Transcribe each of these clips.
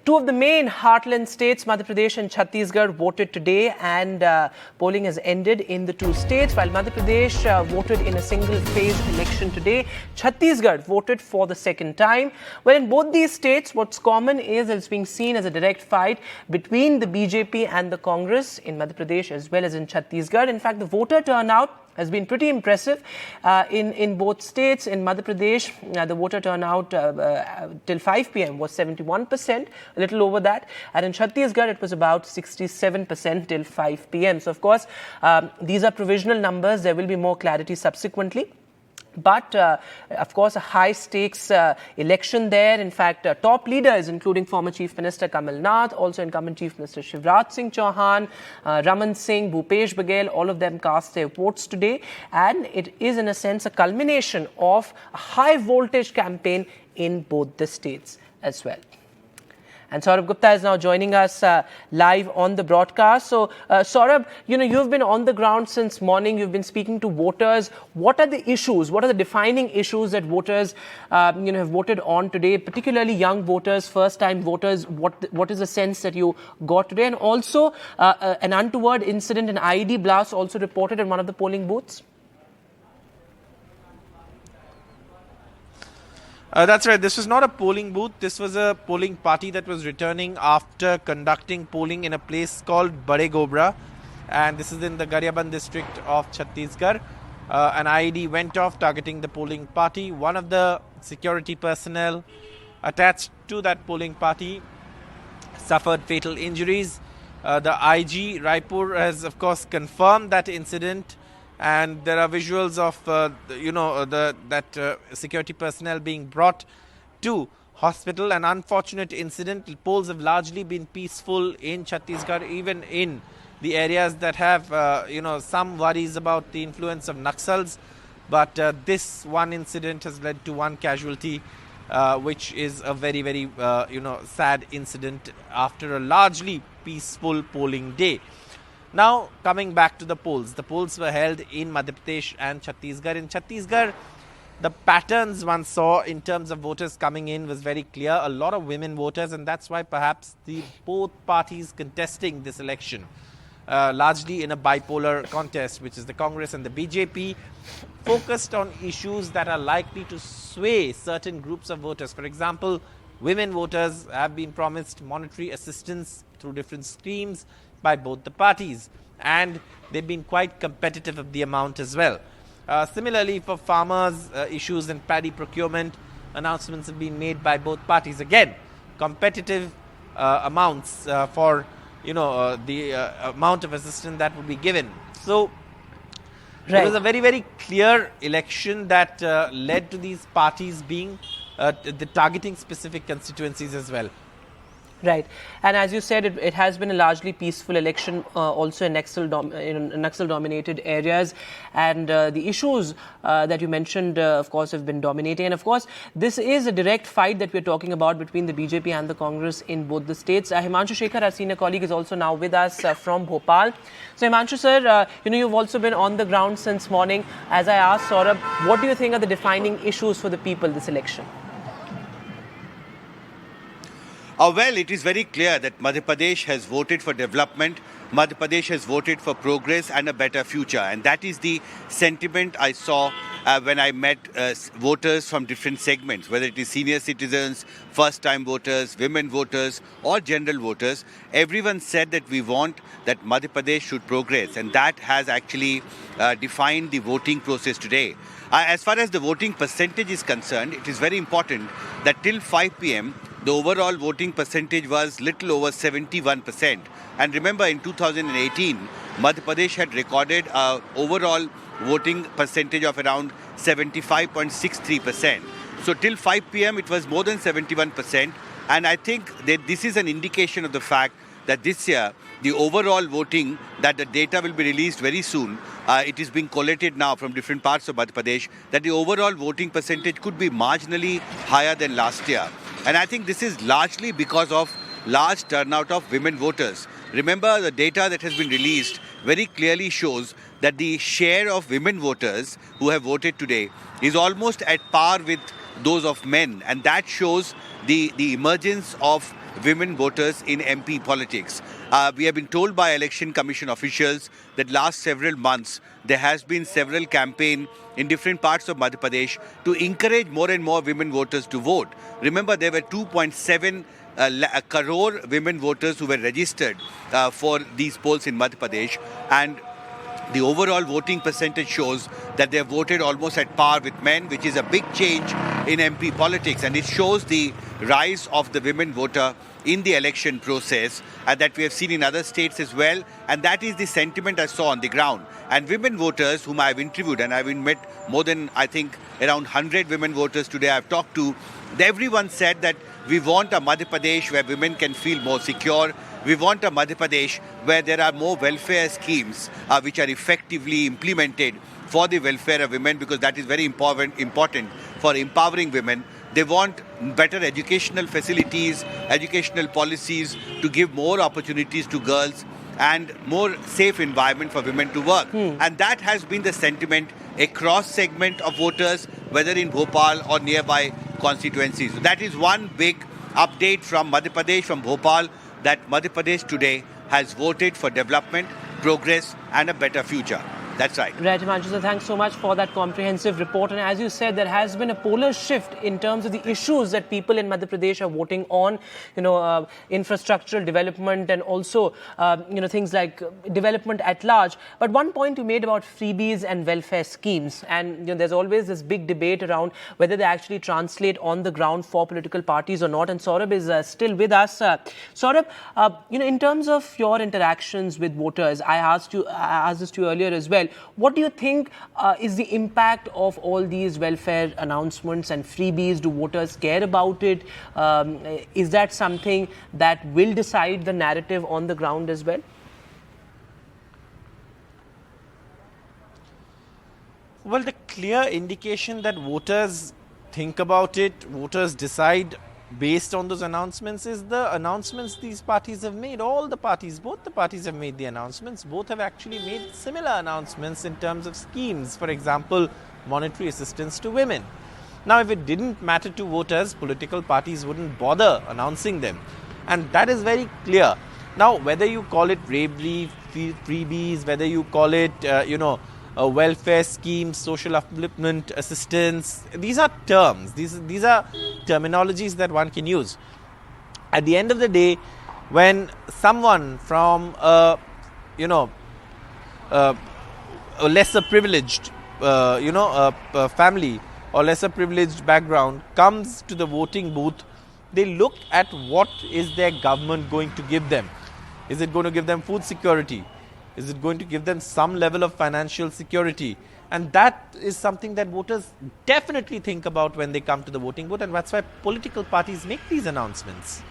Two of the main heartland states, Madhya Pradesh and Chhattisgarh, voted today, and polling has ended in the two states. While Madhya Pradesh voted in a single-phase election today, Chhattisgarh voted for the second time. Well, in both these states, what's common is it's being seen as a direct fight between the BJP and the Congress in Madhya Pradesh as well as in Chhattisgarh. In fact, the voter turnout has been pretty impressive in both states. In Madhya Pradesh, the voter turnout till 5 p.m. was 71%, a little over that. And in Chhattisgarh, it was about 67% till 5 p.m. So, of course, these are provisional numbers. There will be more clarity subsequently. But, of course, a high-stakes election there. In fact, top leaders, including former Chief Minister Kamal Nath, also incumbent Chief Minister Shivraj Singh Chauhan, Raman Singh, Bhupesh Baghel, all of them cast their votes today. And it is, in a sense, a culmination of a high-voltage campaign in both the states as well. And Saurabh Gupta is now joining us live on the broadcast. So, Saurabh, you've been on the ground since morning. You've been speaking to voters. What are the issues? What are the defining issues that voters, have voted on today, particularly young voters, first-time voters? What is the sense that you got today? And also, an untoward incident, an IED blast also reported in one of the polling booths? That's right. This was not a polling booth. This was a polling party that was returning after conducting polling in a place called Bade Gobra. And this is in the Garhyaban district of Chhattisgarh. An IED went off targeting the polling party. One of the security personnel attached to that polling party suffered fatal injuries. The IG Raipur has, of course, confirmed that incident. And there are visuals of, that security personnel being brought to hospital. An unfortunate incident. Polls have largely been peaceful in Chhattisgarh, even in the areas that have, some worries about the influence of Naxals. But this one incident has led to one casualty, which is a very, very, sad incident after a largely peaceful polling day. Now, coming back to the polls were held in Madhya Pradesh and Chhattisgarh. In Chhattisgarh, the patterns one saw in terms of voters coming in was very clear. A lot of women voters, and that's why perhaps both parties contesting this election, largely in a bipolar contest, which is the Congress and the BJP, focused on issues that are likely to sway certain groups of voters. For example, women voters have been promised monetary assistance through different schemes by both the parties, and they've been quite competitive of the amount as well. Similarly, for farmers, issues in paddy procurement, announcements have been made by both parties. Again, competitive amounts for the amount of assistance that would be given. So, right. It was a very, very clear election that led to these parties being targeting specific constituencies as well. Right. And as you said, it has been a largely peaceful election, also in Naxal-dominated areas. And the issues that you mentioned, of course, have been dominating. And, of course, this is a direct fight that we're talking about between the BJP and the Congress in both the states. Himanshu Shekhar, our senior colleague, is also now with us from Bhopal. So, Himanshu, sir, you've also been on the ground since morning. As I asked Saurabh, what do you think are the defining issues for the people this election? Well, it is very clear that Madhya Pradesh has voted for development. Madhya Pradesh has voted for progress and a better future. And that is the sentiment I saw when I met voters from different segments, whether it is senior citizens, first-time voters, women voters, or general voters. Everyone said that we want that Madhya Pradesh should progress. And that has actually defined the voting process today. As far as the voting percentage is concerned, it is very important that till 5 p.m., the overall voting percentage was little over 71%. And remember, in 2018, Madhya Pradesh had recorded an overall voting percentage of around 75.63%. So till 5 p.m., it was more than 71%. And I think that this is an indication of the fact that this year, the overall voting, that the data will be released very soon, it is being collated now from different parts of Madhya Pradesh, that the overall voting percentage could be marginally higher than last year. And I think this is largely because of large turnout of women voters. Remember, the data that has been released very clearly shows that the share of women voters who have voted today is almost at par with those of men. And that shows the emergence of women voters in MP politics. We have been told by Election Commission officials that last several months there has been several campaigns in different parts of Madhya Pradesh to encourage more and more women voters to vote. Remember, there were 2.7 crore women voters who were registered for these polls in Madhya Pradesh, and the overall voting percentage shows that they have voted almost at par with men, which is a big change in MP politics, and it shows the rise of the women voter in the election process, and that we have seen in other states as well, and that is the sentiment I saw on the ground. And women voters whom I've interviewed, and I've met more than, I think, around 100 women voters today I've talked to, everyone said that we want a Madhya Pradesh where women can feel more secure. We want a Madhya Pradesh where there are more welfare schemes which are effectively implemented for the welfare of women, because that is very important for empowering women. They want better educational facilities, educational policies to give more opportunities to girls and more safe environment for women to work. And that has been the sentiment across segment of voters, whether in Bhopal or nearby constituencies. So that is one big update from Madhya Pradesh, from Bhopal, that Madhya Pradesh today has voted for development, progress and a better future. That's right. Right, Himanshu, so thanks so much for that comprehensive report. And as you said, there has been a polar shift in terms of the issues that people in Madhya Pradesh are voting on, infrastructural development and also, things like development at large. But one point you made about freebies and welfare schemes, and there's always this big debate around whether they actually translate on the ground for political parties or not. And Saurabh is still with us. Saurabh, in terms of your interactions with voters, I asked this to you earlier as well. What do you think is the impact of all these welfare announcements and freebies? Do voters care about it? Is that something that will decide the narrative on the ground as well? Well, the clear indication that voters think about it, voters decide based on those announcements, is the announcements these parties have made. All the parties, both the parties have made the announcements. Both have actually made similar announcements in terms of schemes. For example, monetary assistance to women. Now, if it didn't matter to voters, political parties wouldn't bother announcing them. And that is very clear. Now, whether you call it bravery, freebies, whether you call it, welfare schemes, social upliftment, assistance, these are terms. These are terminologies that one can use. At the end of the day, when someone from a lesser privileged, family or lesser privileged background comes to the voting booth, they look at what is their government going to give them. Is it going to give them food security? Is it going to give them some level of financial security? And that is something that voters definitely think about when they come to the voting booth, and that's why political parties make these announcements.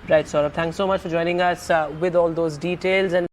Right, Saurabh. Thanks so much for joining us with all those details. And